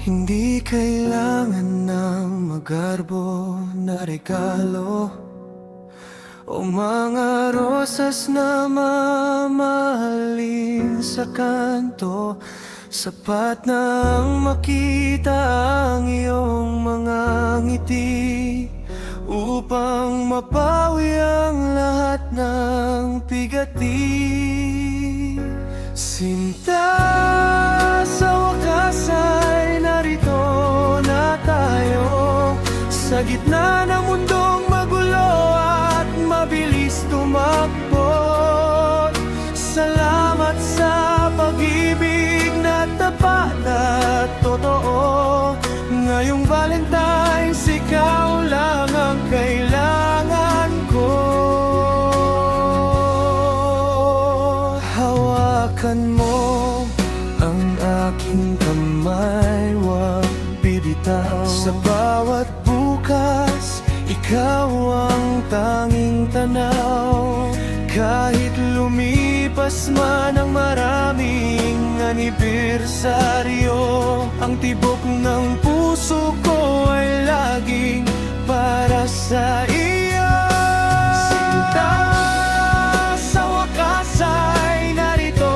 Hindi kailangan ng magarbo na regalo o mga rosas na mamahalin sa kanto. Sapat na ang makita ang iyong mga ngiti upang mapawi ang lahat ng bigati. Sinta, sa wakas ay narito na tayo, sa gitna ng mundong magulo at mabilis tumakbo. Salamat sa pag-ibig na tapat at totoo. Ngayong Valentine's, ikaw lang ang kailangan ko. Hawakan mo ang aking kamay, huwag bibitaw. Sa bawat bukas, ikaw ang tanging tanaw. Kahit lumipas man ang maraming anibersaryo, ang tibok ng puso ko ay laging para sa iyo. Sinta, sa wakas ay narito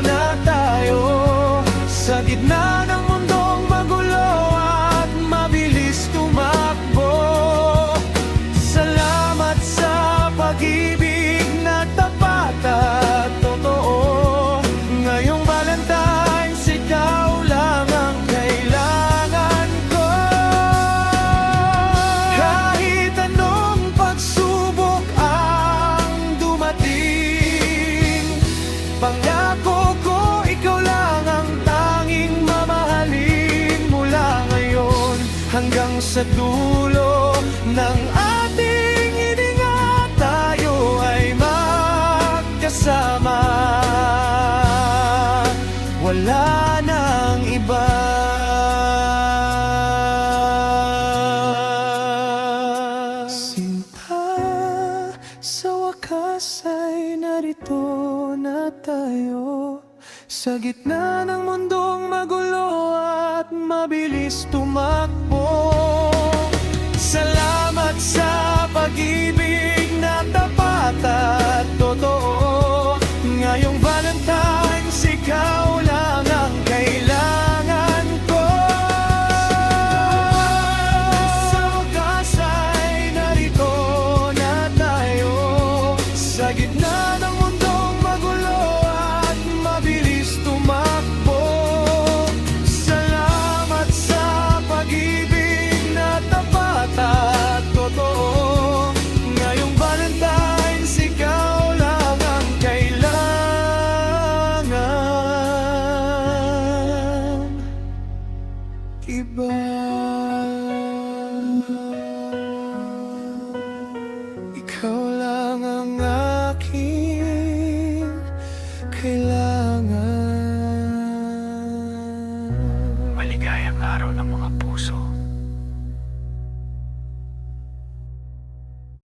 na tayo, sa gitna ng mundong magulo at mabilis tumakbo. Salamat sa pag-ibig na tapat at totoo. Ngayong Valentine's, ikaw lang ang kailangan ko. Kahit anong pagsubok ang dumating, pangako ko ikaw lang ang tanging mamahalin mula ngayon hanggang sa dulo ng ating hininga. Tayo ay magkasama, wala nang iba. Sinta, sa wakas ay narito na tayo, sa gitna ng mundong magulo at mabilis tumakbo.